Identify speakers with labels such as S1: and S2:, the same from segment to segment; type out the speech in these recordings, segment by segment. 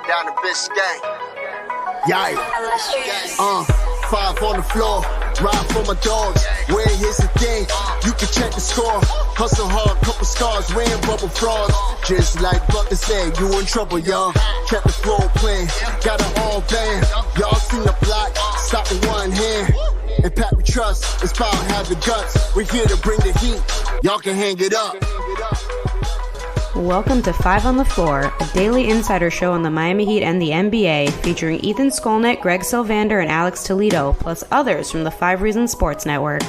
S1: down to Biscayne. Yikes. 5 on the floor, ride for my dogs. Where here's the thing, you can check the score. Hustle hard, couple scars, wearing rubber frauds. Just like Butler said, you in trouble, y'all. Kept the floor playing, got it all banned. Y'all seen the block, stop with one hand. And Pat, we trust, it's power, have the guts. We're here to bring the heat, y'all can hang it up.
S2: Welcome to 5 on the Floor, a daily insider show on the Miami Heat and the NBA, featuring Ethan Skolnick, Greg Sylvander, and Alex Toledo, plus others from the 5 Reasons Sports Network.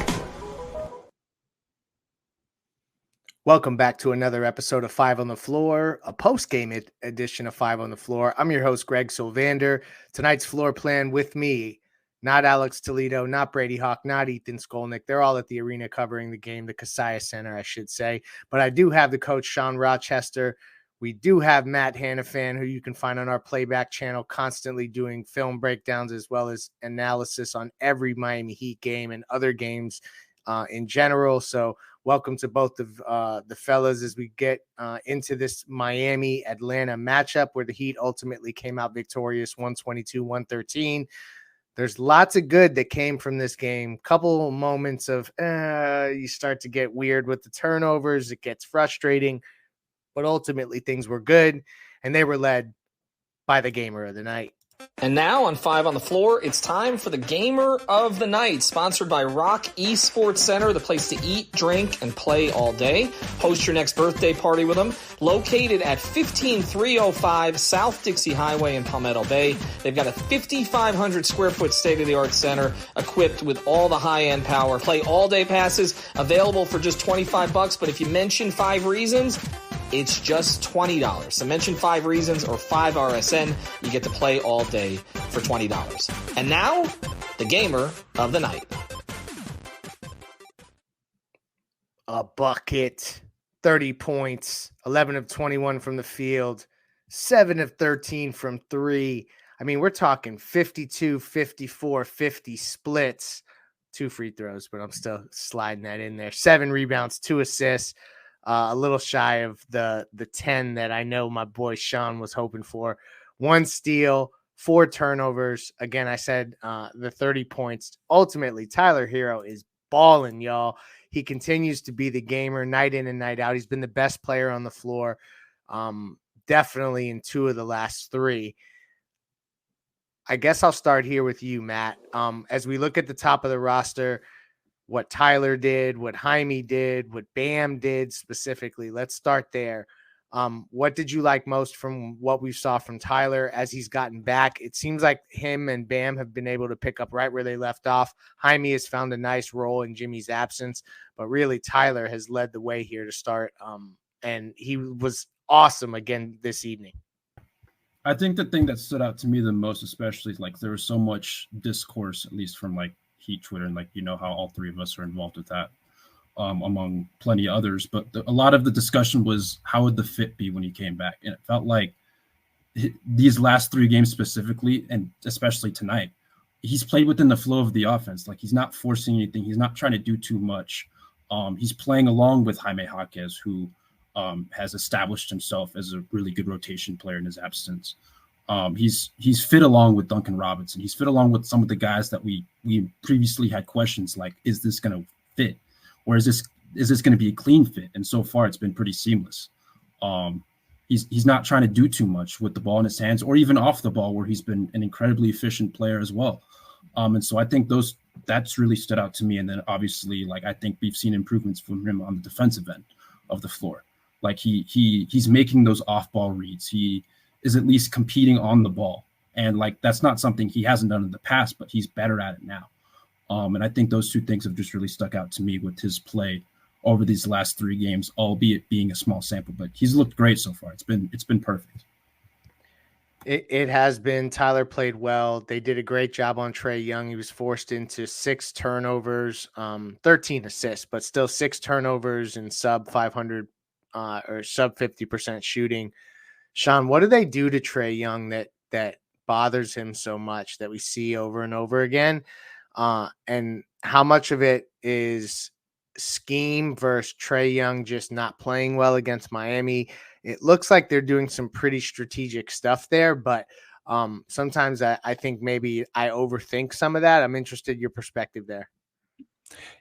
S3: Welcome back to another episode of 5 on the Floor, a post-game edition of 5 on the Floor. I'm your host, Greg Sylvander. Tonight's floor plan with me, not Alex Toledo, not Brady Hawk, not Ethan Skolnick. They're all at the arena covering the game, the Kasaya Center, I should say. But I do have the coach, Sean Rochester. We do have Matt Hanifan, who you can find on our playback channel, constantly doing film breakdowns as well as analysis on every Miami Heat game and other games in general. So welcome to both of the fellas as we get into this Miami-Atlanta matchup where the Heat ultimately came out victorious 122-113. There's lots of good that came from this game. Couple moments of you start to get weird with the turnovers. It gets frustrating, but ultimately things were good, and they were led by the gamer of the night.
S4: And now on 5 on the Floor, it's time for the Gamer of the Night, sponsored by Rock Esports Center, the place to eat, drink, and play all day. Host your next birthday party with them. Located at 15305 South Dixie Highway in Palmetto Bay. They've got a 5,500 square foot state-of-the-art center equipped with all the high-end power. Play all-day passes available for just $25, but if you mention 5 Reasons, it's just $20. So mention 5 Reasons or 5RSN. You get to play all day for $20. And now, the Gamer of the Night.
S3: A bucket, 30 points, 11 of 21 from the field, 7 of 13 from 3. I mean, we're talking 52, 54, 50 splits. 2 free throws, but I'm still sliding that in there. 7 rebounds, 2 assists. A little shy of the 10 that I know my boy Sean was hoping for. 1 steal, 4 turnovers. Again, I said the 30 points. Ultimately, Tyler Herro is balling, y'all. He continues to be the gamer night in and night out. He's been the best player on the floor, definitely in 2 of the last 3. I guess I'll start here with you, Matt. As we look at the top of the roster, what Tyler did, what Jaime did, what Bam did specifically. Let's start there. What did you like most from what we saw from Tyler as he's gotten back? It seems like him and Bam have been able to pick up right where they left off. Jaime has found a nice role in Jimmy's absence, but really Tyler has led the way here to start. And he was awesome again this evening.
S5: I think the thing that stood out to me the most, especially, is like there was so much discourse, at least from like Heat Twitter, and like, you know how all 3 of us are involved with that, among plenty of others. But a lot of the discussion was how would the fit be when he came back, and it felt like these last 3 games specifically, and especially tonight, he's played within the flow of the offense. Like, he's not forcing anything, he's not trying to do too much. He's playing along with Jaime Jaquez, who has established himself as a really good rotation player in his absence. He's fit along with Duncan Robinson. He's fit along with some of the guys that we previously had questions like, is this going to fit, or is this going to be a clean fit? And so far, it's been pretty seamless. He's not trying to do too much with the ball in his hands, or even off the ball, where he's been an incredibly efficient player as well. And so I think that's really stood out to me. And then obviously, like, I think we've seen improvements from him on the defensive end of the floor. Like he's making those off ball reads. He is at least competing on the ball. And like, that's not something he hasn't done in the past, but he's better at it now. And I think those 2 things have just really stuck out to me with his play over these last 3 games, albeit being a small sample, but he's looked great so far. It's been perfect.
S3: It has been. Tyler played well. They did a great job on Trae Young. He was forced into 6 turnovers, 13 assists, but still 6 turnovers and sub 500 or sub 50% shooting. Sean, what do they do to Trae Young that bothers him so much that we see over and over again? And how much of it is scheme versus Trae Young just not playing well against Miami. It looks like they're doing some pretty strategic stuff there, but sometimes I think maybe I overthink some of that. I'm interested in your perspective there.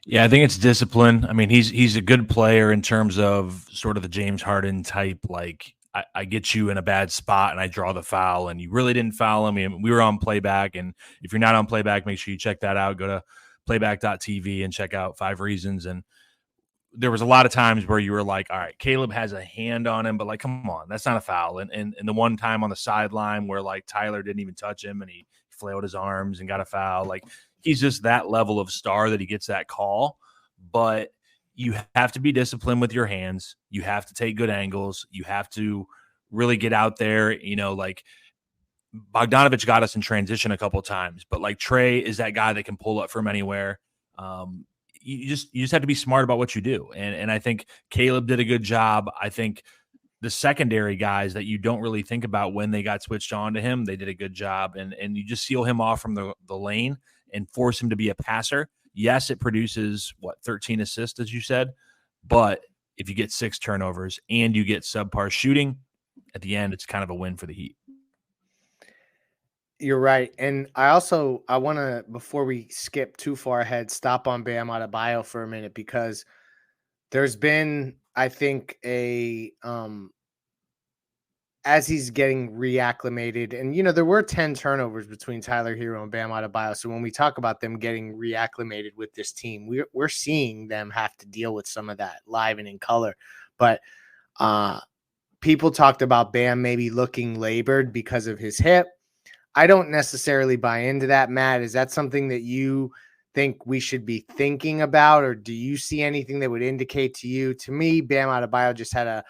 S6: Yeah, I think it's discipline. I mean, he's a good player in terms of sort of the James Harden type. Like, I get you in a bad spot and I draw the foul, and you really didn't foul him. I mean, we were on playback, and if you're not on playback, make sure you check that out. Go to playback.tv and check out 5 Reasons. And there was a lot of times where you were like, all right, Caleb has a hand on him, but like, come on, that's not a foul. And the one time on the sideline where like Tyler didn't even touch him and he flailed his arms and got a foul. Like, he's just that level of star that he gets that call. But you have to be disciplined with your hands. You have to take good angles. You have to really get out there. You know, like Bogdanovich got us in transition a couple of times, but like Trae is that guy that can pull up from anywhere. You just have to be smart about what you do. And I think Caleb did a good job. I think the secondary guys that you don't really think about when they got switched on to him, they did a good job. And you just seal him off from the lane and force him to be a passer. Yes, it produces 13 assists, as you said, but if you get 6 turnovers and you get subpar shooting, at the end, it's kind of a win for the Heat.
S3: You're right. And I want to, before we skip too far ahead, stop on Bam Adebayo for a minute, because there's been, I think, as he's getting reacclimated, and, you know, there were 10 turnovers between Tyler Herro and Bam Adebayo. So when we talk about them getting reacclimated with this team, we're seeing them have to deal with some of that live and in color. But people talked about Bam maybe looking labored because of his hip. I don't necessarily buy into that. Matt, is that something that you think we should be thinking about, or do you see anything that would indicate to you? To me, Bam Adebayo just had a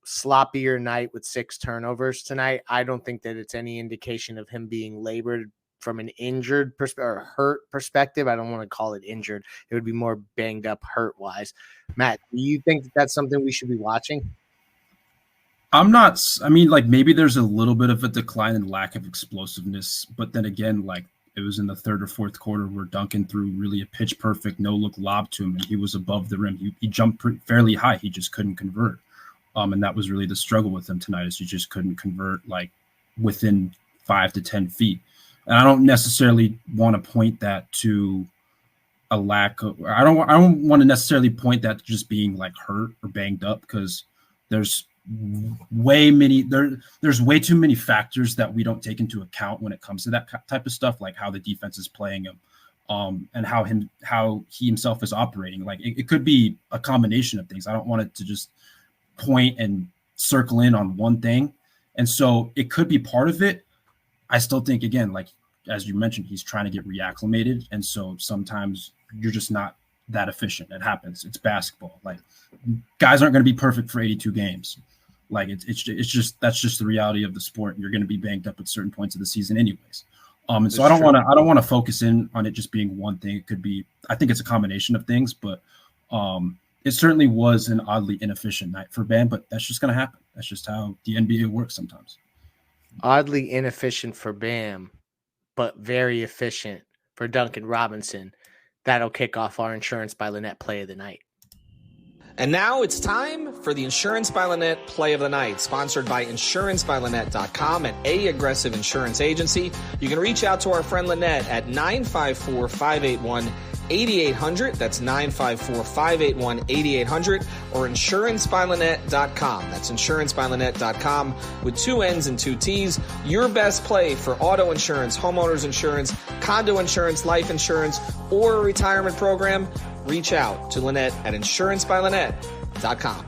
S3: sloppier night with 6 turnovers tonight. I don't think that it's any indication of him being labored from an injured or hurt perspective. I don't want to call it injured. It would be more banged up hurt wise. Matt, do you think that that's something we should be watching?
S5: Like maybe there's a little bit of a decline in lack of explosiveness, but then again, like it was in the 3rd or 4th quarter where Duncan threw really a pitch perfect no-look lob to him, and he was above the rim. He jumped fairly high. He just couldn't convert. And that was really the struggle with him tonight, is you just couldn't convert like within 5 to 10 feet. And I don't necessarily want to point that to a lack of, I don't want to necessarily point that to just being like hurt or banged up, because there's way too many factors that we don't take into account when it comes to that type of stuff, like how the defense is playing him, and how he himself is operating. Like it could be a combination of things. I don't want it to just point and circle in on one thing. And so it could be part of it. I still think, again, like, as you mentioned, he's trying to get reacclimated. And so sometimes you're just not that efficient. It happens. It's basketball. Like, guys aren't going to be perfect for 82 games. Like it's just, that's just the reality of the sport. You're going to be banged up at certain points of the season anyways. And so I don't want to focus in on it just being one thing. It could be, I think it's a combination of things, but it certainly was an oddly inefficient night for Bam, but that's just going to happen. That's just how the NBA works sometimes.
S3: Oddly inefficient for Bam, but very efficient for Duncan Robinson. That'll kick off our Insurance by Lynette Play of the Night.
S4: And now it's time for the Insurance by Lynette Play of the Night, sponsored by insurancebylynette.com, an A-aggressive insurance agency. You can reach out to our friend Lynette at 954-581-8800. That's 954-581-8800, or insurancebylynette.com. That's insurancebylynette.com with 2 N's and 2 T's. Your best play for auto insurance, homeowners insurance, condo insurance, life insurance, or a retirement program. Reach out to Lynette at insurancebylynette.com.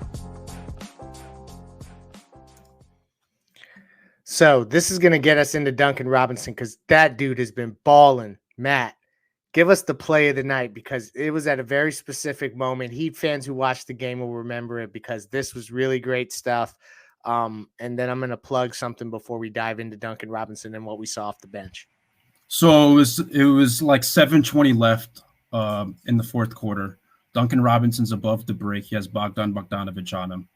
S3: So this is going to get us into Duncan Robinson, because that dude has been balling. Matt, give us the play of the night, because it was at a very specific moment. Heat fans who watched the game will remember it, because this was really great stuff. And then I'm going to plug something before we dive into Duncan Robinson and what we saw off the bench.
S5: So it was like 7:20 left in the 4th quarter. Duncan Robinson's above the break. He has Bogdanovich on him.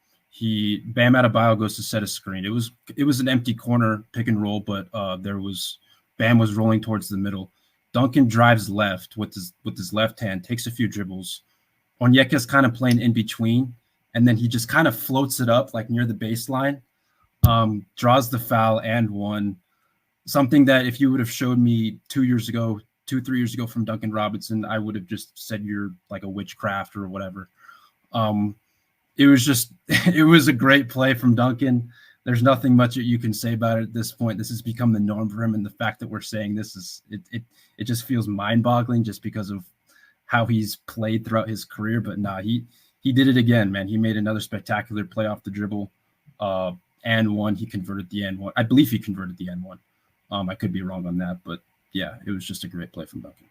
S5: Bam Adebayo goes to set a screen. It was an empty corner pick and roll, but Bam was rolling towards the middle. Duncan drives left with his left hand, takes a few dribbles, Onyeka's kind of playing in between, and then he just kind of floats it up like near the baseline, draws the foul and one. Something that if you would have showed me 3 years ago from Duncan Robinson, I would have just said you're like a witchcraft or whatever. It was a great play from Duncan. There's nothing much that you can say about it at this point. This has become the norm for him, and the fact that we're saying this is it just feels mind-boggling just because of how he's played throughout his career. But he did it again, man. He made another spectacular play off the dribble, and one. He converted the and one. I believe he converted the and one. I could be wrong on that, but yeah, it was just a great play from Duncan.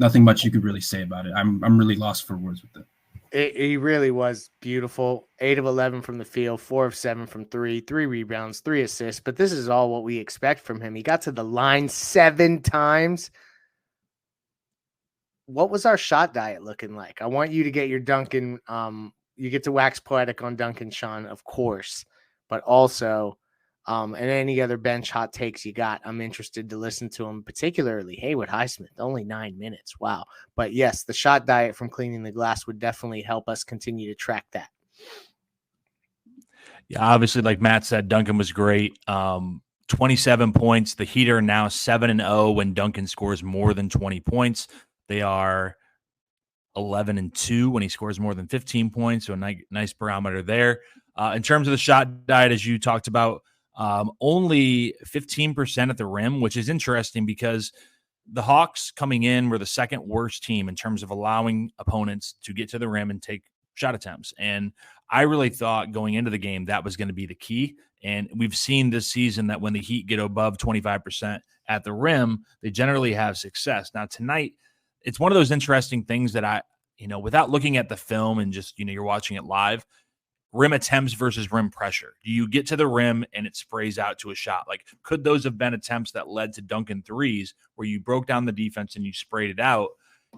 S5: Nothing much you could really say about it. I'm really lost for words with it.
S3: He really was beautiful. 8 of 11 from the field, 4 of 7 from 3, 3 rebounds, 3 assists. But this is all what we expect from him. He got to the line 7 times. What was our shot diet looking like? I want you to get your Duncan. You get to wax poetic on Duncan, Sean, of course, but also and any other bench hot takes you got. I'm interested to listen to them, particularly Haywood Highsmith, only 9 minutes. Wow. But yes, the shot diet from cleaning the glass would definitely help us continue to track that.
S6: Yeah, obviously, like Matt said, Duncan was great. 27 points. The Heat are now 7-0 when Duncan scores more than 20 points. They are 11-2 when he scores more than 15 points. So a nice barometer there. In terms of the shot diet, as you talked about, only 15% at the rim, which is interesting because the Hawks coming in were the second worst team in terms of allowing opponents to get to the rim and take shot attempts. And I really thought going into the game that was going to be the key. And we've seen this season that when the Heat get above 25% at the rim, they generally have success. Now tonight, it's one of those interesting things that without looking at the film and just, you're watching it live, rim attempts versus rim pressure. Do you get to the rim and it sprays out to a shot? Like, could those have been attempts that led to Duncan threes where you broke down the defense and you sprayed it out?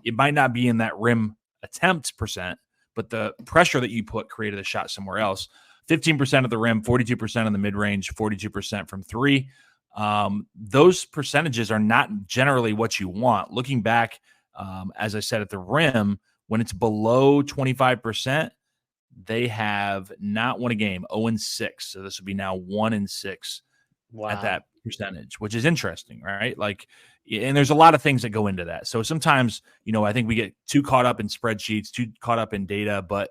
S6: It might not be in that rim attempt percent, but the pressure that you put created a shot somewhere else. 15% of the rim, 42% in the mid-range, 42% from three. Those percentages are not generally what you want. Looking back, as I said, at the rim, when it's below 25%, they have not won a game, 0-6. So this would be now 1-6 at that percentage, which is interesting, right? Like, and there's a lot of things that go into that. So sometimes, I think we get too caught up in spreadsheets, too caught up in data, but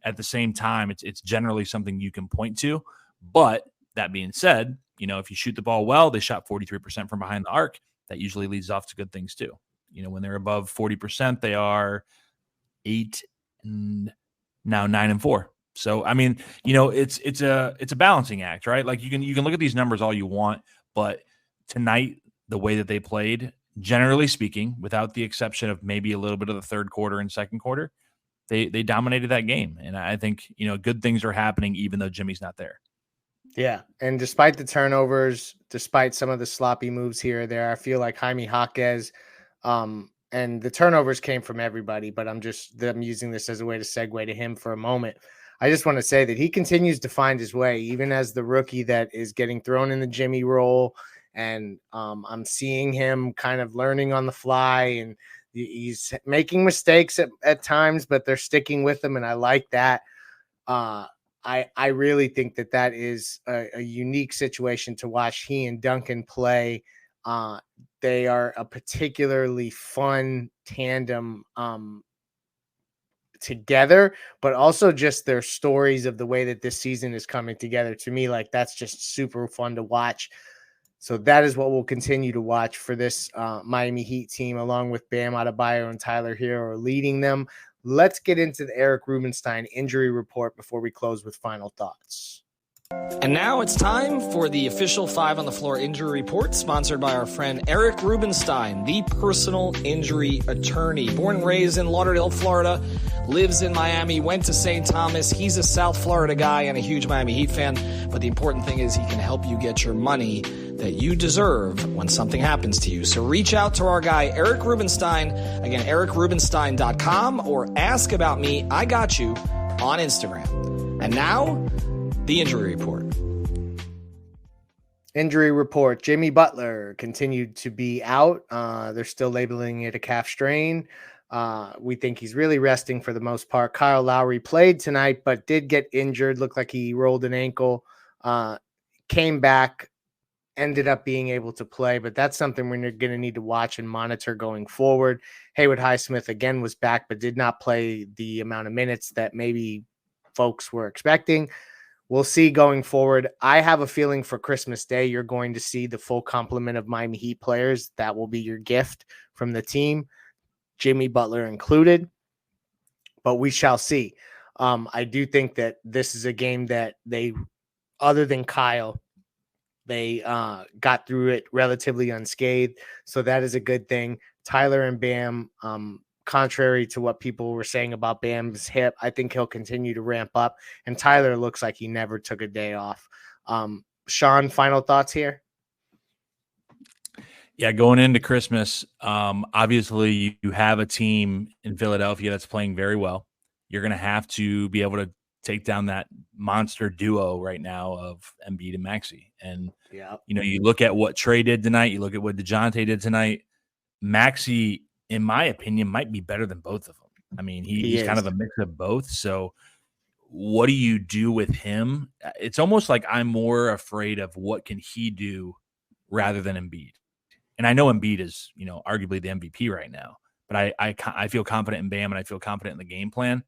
S6: at the same time, it's generally something you can point to. But that being said, if you shoot the ball well, they shot 43% from behind the arc. That usually leads off to good things too. When they're above 40%, they are 8 and now 9-4. So, I mean, it's a balancing act, right? Like you can look at these numbers all you want, but tonight, the way that they played, generally speaking, without the exception of maybe a little bit of the third quarter and second quarter, they dominated that game. And I think, good things are happening even though Jimmy's not there.
S3: Yeah. And despite the turnovers, despite some of the sloppy moves here or there, I feel like Jaime Jaquez, and the turnovers came from everybody, but I'm using this as a way to segue to him for a moment. I just want to say that he continues to find his way, even as the rookie that is getting thrown in the Jimmy role. And I'm seeing him kind of learning on the fly, and he's making mistakes at times, but they're sticking with him. And I like that. I really think that is a unique situation to watch he and Duncan play. They are a particularly fun tandem together, but also just their stories of the way that this season is coming together. To me, like, that's just super fun to watch. So that is what we'll continue to watch for this Miami Heat team, along with Bam Adebayo and Tyler Herro leading them. Let's get into the Eric Rubenstein injury report before we close with final thoughts.
S4: And now it's time for the official 5 on the Floor injury report, sponsored by our friend Eric Rubenstein, the personal injury attorney. Born and raised in Lauderdale, Florida, lives in Miami, went to St. Thomas. He's a South Florida guy and a huge Miami Heat fan. But the important thing is he can help you get your money that you deserve when something happens to you. So reach out to our guy, Eric Rubenstein. Again, ericrubenstein.com, or ask about me, I got you, on Instagram. And now, the injury report.
S3: Injury report. Jimmy Butler continued to be out. They're still labeling it a calf strain. We think he's really resting for the most part. Kyle Lowry played tonight, but did get injured. Looked like he rolled an ankle, came back, ended up being able to play. But that's something we're going to need to watch and monitor going forward. Haywood Highsmith, again, was back, but did not play the amount of minutes that maybe folks were expecting. We'll see going forward. I have a feeling for Christmas Day, you're going to see the full complement of Miami Heat players. That will be your gift from the team, Jimmy Butler included, but we shall see. I do think that this is a game that they, other than Kyle, they got through it relatively unscathed. So that is a good thing. Tyler and Bam, contrary to what people were saying about Bam's hip, I think he'll continue to ramp up. And Tyler looks like he never took a day off. Sean, final thoughts here?
S6: Yeah, going into Christmas, obviously you have a team in Philadelphia that's playing very well. You're going to have to be able to take down that monster duo right now of Embiid and Maxey. And, you look at what Trey did tonight. You look at what DeJounte did tonight. Maxey, in my opinion, might be better than both of them. I mean, he's kind of a mix of both. So what do you do with him? It's almost like I'm more afraid of what can he do rather than Embiid. And I know Embiid is, arguably the MVP right now, but I feel confident in Bam and I feel confident in the game plan.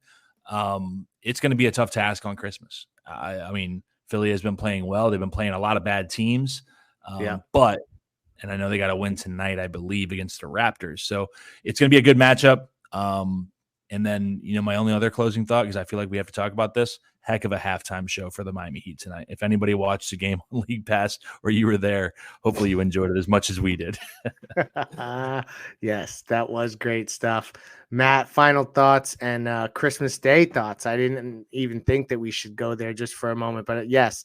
S6: It's going to be a tough task on Christmas. I mean, Philly has been playing well. They've been playing a lot of bad teams, but I know they got to win tonight, I believe, against the Raptors. So it's going to be a good matchup. And then, my only other closing thought, because I feel like we have to talk about this, heck of a halftime show for the Miami Heat tonight. If anybody watched the game on League Pass or you were there, hopefully you enjoyed it as much as we did.
S3: Yes, that was great stuff. Matt, final thoughts and Christmas Day thoughts. I didn't even think that we should go there just for a moment, but yes,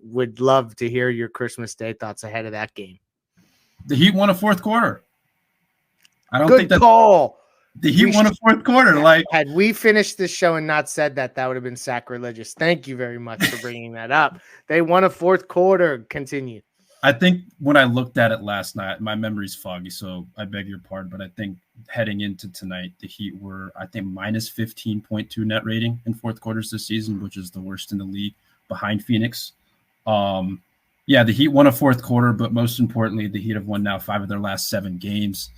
S3: would love to hear your Christmas Day thoughts ahead of that game.
S5: The Heat won a fourth quarter. I don't
S3: Good
S5: think that
S3: call.
S5: The Heat won a fourth quarter. Like,
S3: had we finished this show and not said that, that would have been sacrilegious. Thank you very much for bringing that up. They won a fourth quarter. Continue.
S5: I think when I looked at it last night, my memory's foggy, so I beg your pardon. But I think heading into tonight, the Heat were, I think, minus 15.2 net rating in fourth quarters this season, which is the worst in the league, behind Phoenix. Yeah, the Heat won a fourth quarter, but most importantly, the Heat have won now 5 of their last 7 games,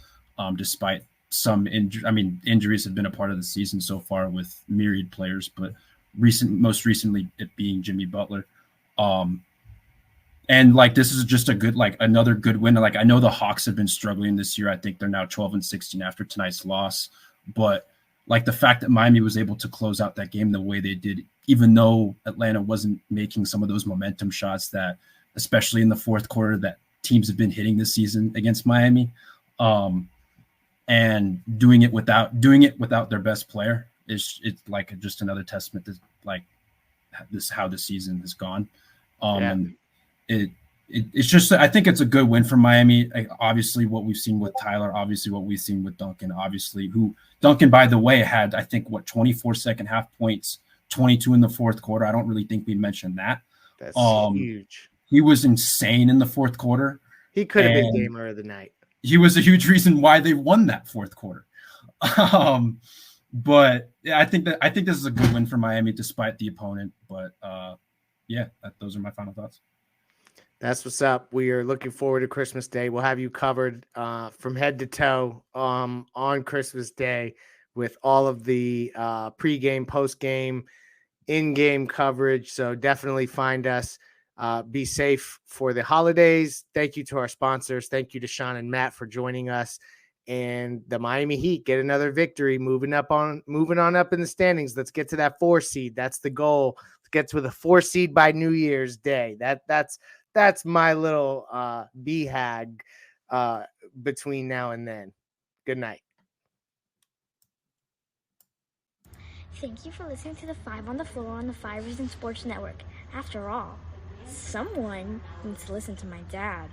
S5: despite some injuries have been a part of the season so far with myriad players, but most recently it being Jimmy Butler. And like, this is just a good, like another good win. Like, I know the Hawks have been struggling this year. I think they're now 12-16 after tonight's loss, but like the fact that Miami was able to close out that game the way they did, even though Atlanta wasn't making some of those momentum shots that, especially in the fourth quarter, that teams have been hitting this season against Miami. And doing it without their best player it's like just another testament to like this, how the season has gone. And it's just, I think it's a good win for Miami. Obviously what we've seen with Tyler, obviously what we've seen with Duncan, obviously Duncan, by the way, had, I think 24 second half points, 22 in the fourth quarter. I don't really think we mentioned that.
S3: That's huge. He
S5: He was insane in the fourth quarter.
S3: He could have been gamer of the night.
S5: He was a huge reason why they won that fourth quarter. But yeah, I think this is a good win for Miami despite the opponent. But those are my final thoughts.
S3: That's what's up. We are looking forward to Christmas Day. We'll have you covered from head to toe on Christmas Day with all of the pregame, postgame, in-game coverage. So definitely find us. Be safe for the holidays. Thank you to our sponsors. Thank you to Sean and Matt for joining us. And the Miami Heat get another victory, moving on up in the standings. Let's get to that 4 seed. That's the goal. Let's get to the 4 seed by New Year's Day. That's my little BHAG between now and then. Good night.
S7: Thank you for listening to the 5 on the Floor on the 5 Reasons Sports Network. After all, someone needs to listen to my dad.